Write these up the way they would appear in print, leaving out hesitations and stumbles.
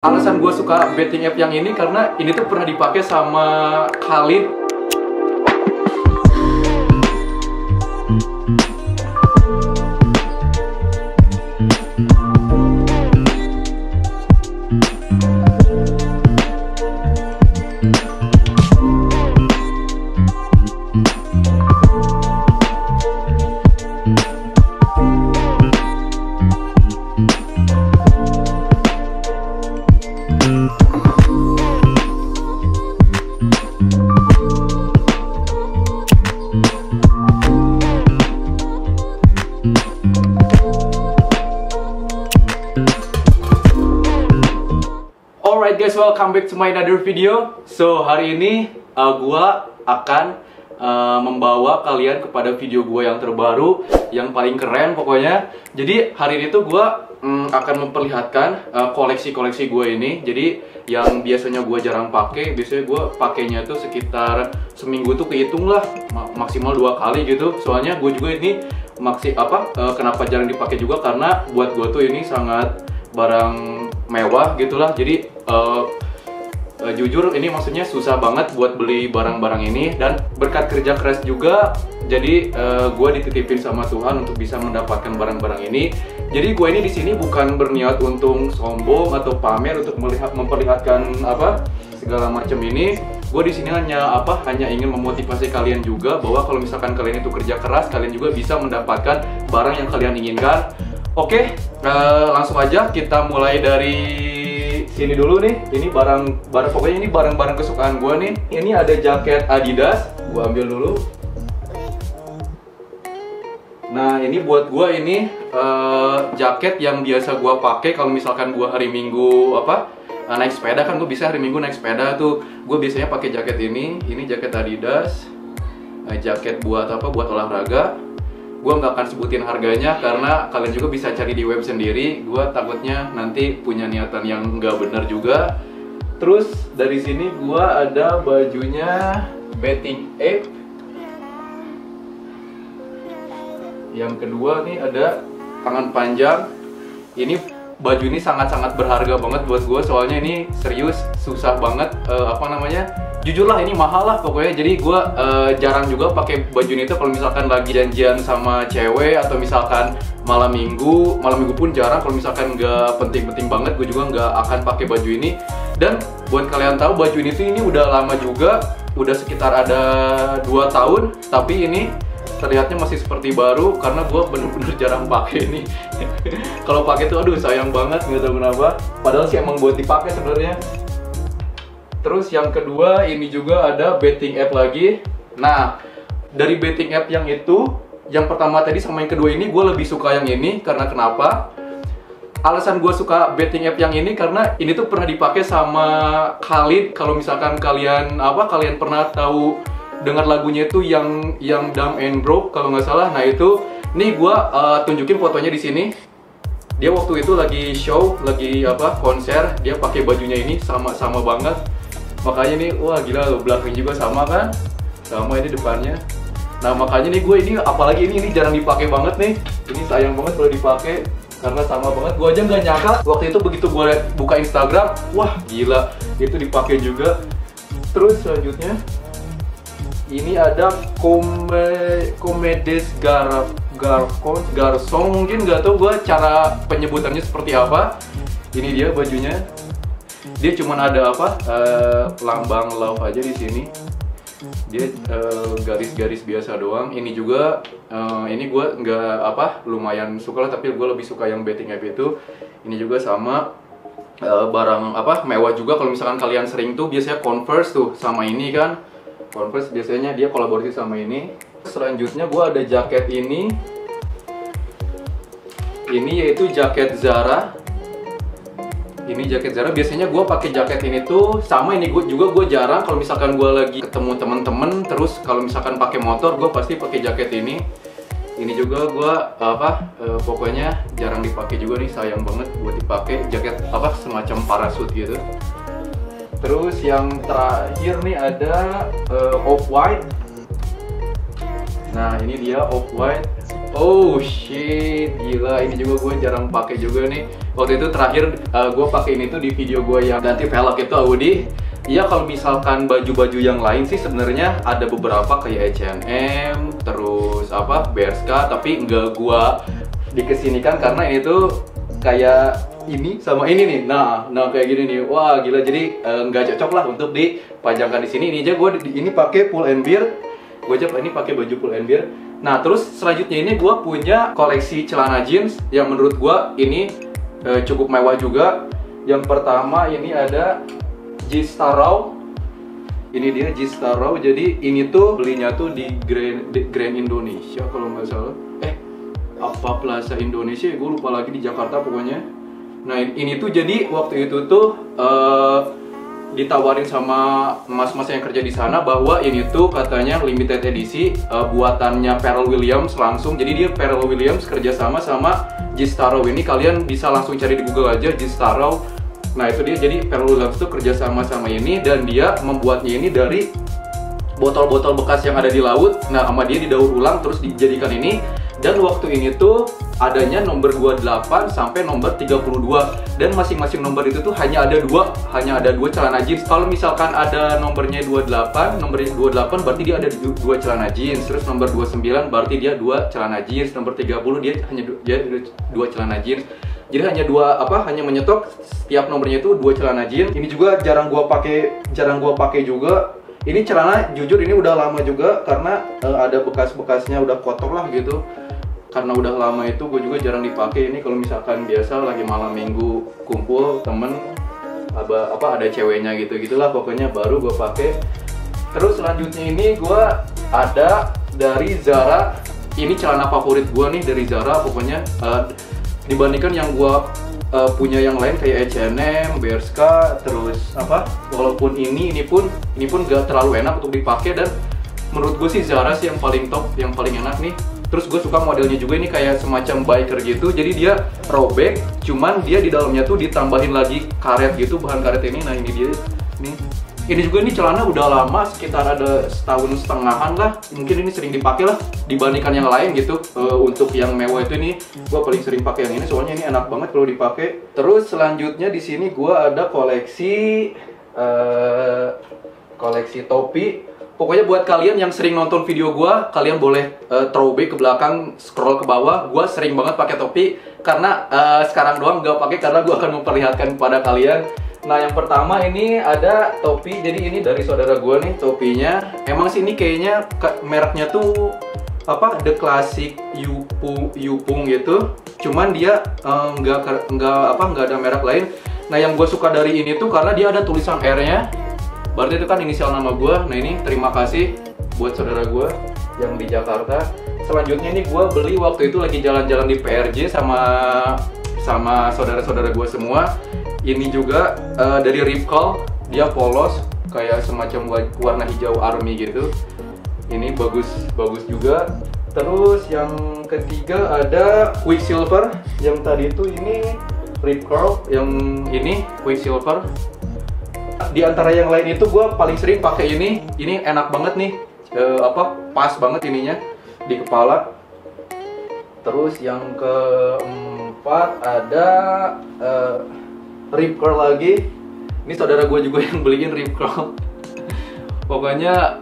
Alasan gue suka betting app yang ini karena ini tuh pernah dipakai sama Khalid. Alright guys, welcome back to my another video. So hari ini gua akan membawa kalian kepada video gua yang terbaru, yang paling keren pokoknya. Jadi hari ini tuh gua akan memperlihatkan koleksi-koleksi gua ini. Jadi yang biasanya gua jarang pakai, biasanya gua pakainya tuh sekitar seminggu tuh kehitung lah, maksimal 2 kali gitu. Soalnya gua juga ini kenapa jarang dipakai juga karena buat gua tuh ini sangat barang mewah gitulah. Jadi jujur ini maksudnya susah banget buat beli barang-barang ini, dan berkat kerja keras juga jadi gue dititipin sama Tuhan untuk bisa mendapatkan barang-barang ini. Jadi gue ini di sini bukan berniat untuk sombong atau pamer untuk memperlihatkan segala macam ini. Gue di sini hanya ingin memotivasi kalian juga bahwa kalau misalkan kalian itu kerja keras, kalian juga bisa mendapatkan barang yang kalian inginkan. Oke, langsung aja kita mulai dari sini dulu nih. Ini pokoknya ini barang-barang kesukaan gue nih. Ini ada jaket Adidas, gue ambil dulu. Nah ini buat gue ini jaket yang biasa gue pakai kalau misalkan gue hari Minggu naik sepeda, kan gue bisa hari Minggu naik sepeda tuh. Gue biasanya pakai jaket ini. Ini jaket Adidas, jaket buat olahraga. Gue nggak akan sebutin harganya karena kalian juga bisa cari di web sendiri. Gue takutnya nanti punya niatan yang nggak benar juga. Terus dari sini gue ada bajunya Betting App. Yang kedua nih ada tangan panjang. Ini baju ini sangat-sangat berharga banget buat gue, soalnya ini serius susah banget jujur lah ini mahal lah pokoknya. Jadi gue jarang juga pakai baju ini tuh kalau misalkan lagi janjian sama cewek atau misalkan malam minggu pun jarang. Kalau misalkan nggak penting-penting banget, gue juga nggak akan pakai baju ini. Dan buat kalian tahu, baju ini tuh ini udah lama juga, udah sekitar ada 2 tahun, tapi ini terlihatnya masih seperti baru karena gue bener-bener jarang pakai ini. Kalau pakai tuh aduh sayang banget, nggak tahu kenapa. Padahal sih emang buat dipakai sebenarnya. Terus yang kedua ini juga ada betting app lagi. Nah dari betting app yang itu, yang pertama tadi sama yang kedua ini gue lebih suka yang ini. Karena kenapa? Alasan gue suka betting app yang ini karena ini tuh pernah dipakai sama Khalid. Kalau misalkan kalian pernah tahu dengar lagunya itu yang Dumb and Broke kalau nggak salah. Nah itu nih gue tunjukin fotonya di sini. Dia waktu itu lagi show, lagi konser, dia pakai bajunya ini sama banget. Makanya nih, wah gila loh, belakang juga sama kan? Sama ini depannya. Nah makanya nih gue ini, apalagi ini jarang dipakai banget nih. Ini sayang banget kalau dipakai karena sama banget. Gue aja nggak nyangka waktu itu begitu gue buka Instagram, wah gila, itu dipakai juga. Terus selanjutnya ini ada Comedes Garçon, mungkin nggak tahu gue cara penyebutannya seperti apa. Ini dia bajunya. Dia cuma ada lambang love aja di sini. Dia garis-garis biasa doang. Ini juga ini gue nggak lumayan suka lah, tapi gue lebih suka yang betting app itu. Ini juga sama barang mewah juga. Kalau misalkan kalian sering tuh biasanya Converse tuh sama ini kan. Converse biasanya dia kolaborasi sama ini. Selanjutnya gue ada jaket ini. Ini yaitu jaket Zara. Ini jaket Zara. Biasanya gue pakai jaket ini tuh sama ini gue jarang kalau misalkan gue lagi ketemu temen-temen. Terus kalau misalkan pakai motor gue pasti pakai jaket ini. Ini juga gue pokoknya jarang dipakai juga nih, sayang banget buat dipakai. Jaket semacam parasut gitu. Terus yang terakhir nih ada Off-White. Nah ini dia Off-White. Oh shit, gila, ini juga gue jarang pakai juga nih. Waktu itu terakhir gue pakai ini tuh di video gue yang ganti velg itu Audi. Iya, kalau misalkan baju-baju yang lain sih sebenarnya ada beberapa kayak H&M, terus apa Bershka, tapi nggak gue dikesinikan karena ini tuh kayak ini sama ini nih. Nah kayak gini nih. Wah gila, jadi nggak cocok lah untuk dipajangkan di sini. Ini aja gue ini pakai pull and bear. Gue aja ini pakai baju pull and bear. Nah terus selanjutnya ini gue punya koleksi celana jeans yang menurut gue ini cukup mewah juga. Yang pertama ini ada G-Star. Ini dia G-Star. Jadi ini tuh belinya tuh di Grand Indonesia kalau nggak salah. Apa Plaza Indonesia? Gue lupa lagi, di Jakarta pokoknya. Nah ini tuh jadi waktu itu tuh ditawarin sama mas-mas yang kerja di sana bahwa ini tuh katanya limited edisi buatannya Pharrell Williams langsung. Jadi dia Pharrell Williams kerjasama sama G-Star. Ini kalian bisa langsung cari di Google aja G-Star. Nah itu dia, jadi Pharrell Williams tuh kerjasama sama ini dan dia membuatnya ini dari botol-botol bekas yang ada di laut. Nah sama dia didaur ulang terus dijadikan ini. Dan waktu ini tuh adanya nomor 28 sampai nomor 32 dan masing-masing nomor itu tuh hanya ada dua celana jeans. Kalau misalkan ada nomornya 28 berarti dia ada dua celana jeans. Terus nomor 29 berarti dia dua celana jeans. Nomor 30 dia hanya dua celana jeans. Jadi hanya hanya menyetok setiap nomornya itu dua celana jeans. Ini juga jarang gua pakai juga. Ini celana jujur ini udah lama juga karena ada bekas-bekasnya, udah kotor lah gitu. Karena udah lama itu gue juga jarang dipakai. Ini kalau misalkan biasa lagi malam minggu kumpul temen ada ceweknya gitu gitulah pokoknya baru gue pakai. Terus selanjutnya ini gue ada dari Zara. Ini celana favorit gue nih dari Zara pokoknya. Dibandingkan yang gue punya yang lain kayak H&M, Bershka, terus walaupun ini pun gak terlalu enak untuk dipakai, dan menurut gue sih Zara sih yang paling top, yang paling enak nih. Terus gue suka modelnya juga, ini kayak semacam biker gitu. Jadi dia robek, cuman dia di dalamnya tuh ditambahin lagi karet gitu, bahan karet ini. Nah ini dia nih. Ini juga ini celana udah lama, sekitar ada setahun setengahan lah. Mungkin ini sering dipakai lah dibandingkan yang lain gitu. Untuk yang mewah itu ini gue paling sering pakai yang ini, soalnya ini enak banget kalau dipakai. Terus selanjutnya di sini gue ada koleksi topi. Pokoknya buat kalian yang sering nonton video gue, kalian boleh throwback ke belakang, scroll ke bawah. Gue sering banget pakai topi karena sekarang doang gak pakai karena gue akan memperlihatkan kepada kalian. Nah yang pertama ini ada topi, jadi ini dari saudara gue nih topinya. Emang sih ini kayaknya mereknya tuh The Classic Yupung gitu. Cuman dia nggak ada merek lain. Nah yang gue suka dari ini tuh karena dia ada tulisan R-nya. Berarti itu kan inisial nama gue. Nah ini terima kasih buat saudara gue yang di Jakarta. Selanjutnya ini gue beli waktu itu lagi jalan-jalan di PRJ sama saudara-saudara gue semua. Ini juga dari Ripcall. Dia polos kayak semacam warna hijau army gitu. Ini bagus juga. Terus yang ketiga ada Quicksilver. Yang tadi itu ini Ripcall, yang ini Quicksilver. Di antara yang lain itu gue paling sering pakai ini. Ini enak banget nih, pas banget ininya di kepala. Terus yang keempat ada Rip Curl lagi. Ini saudara gue juga yang beliin Rip Curl. Pokoknya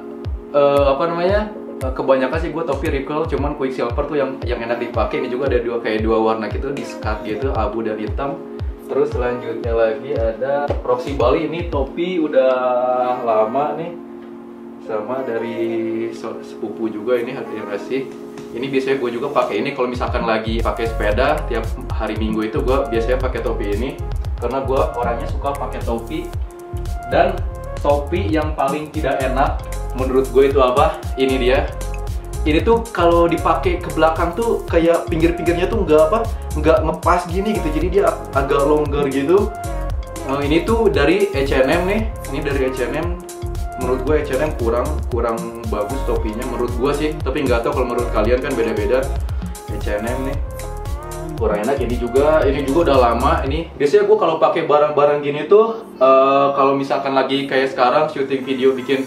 kebanyakan sih gue topi Rip Curl, cuman Quicksilver tuh yang enak dipakai. Ini juga ada dua warna gitu, di skat gitu, abu dan hitam. Terus selanjutnya lagi ada Roxy Bali. Ini topi udah lama nih, sama dari sepupu juga ini yang ngasih. Ini biasanya gue juga pakai ini kalau misalkan lagi pakai sepeda tiap hari Minggu itu gue biasanya pakai topi ini karena gue orangnya suka pakai topi. Dan topi yang paling tidak enak menurut gue itu apa? Ini dia. Ini tuh kalau dipakai ke belakang tuh kayak pinggir-pinggirnya tuh nggak ngepas gini gitu, jadi dia agak longgar gitu. Ini tuh dari H&M nih. Ini dari H&M. Menurut gue H&M kurang bagus topinya menurut gue sih, tapi nggak tahu kalau menurut kalian, kan beda-beda. H&M nih kurang enak. Ini juga udah lama. Ini biasanya gue kalau pakai barang-barang gini tuh kalau misalkan lagi kayak sekarang syuting video, bikin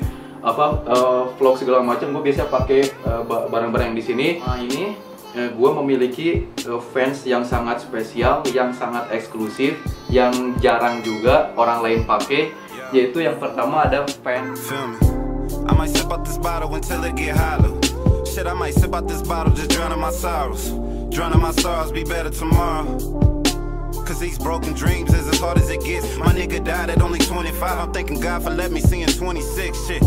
vlog segala macam, gue biasa pakai barang-barang yang di sini. Nah ini gue memiliki fans yang sangat spesial, yang sangat eksklusif, yang jarang juga orang lain pakai, yaitu yang pertama ada fans. I might sip out this bottle until it get hollow. Shit, I might sip out this bottle, just drowning my sorrows. Drowning my sorrows, be better tomorrow. Cause these broken dreams is as hard as it gets. My nigga died at only 25. I'm thanking God for letting me see in 26. Shit.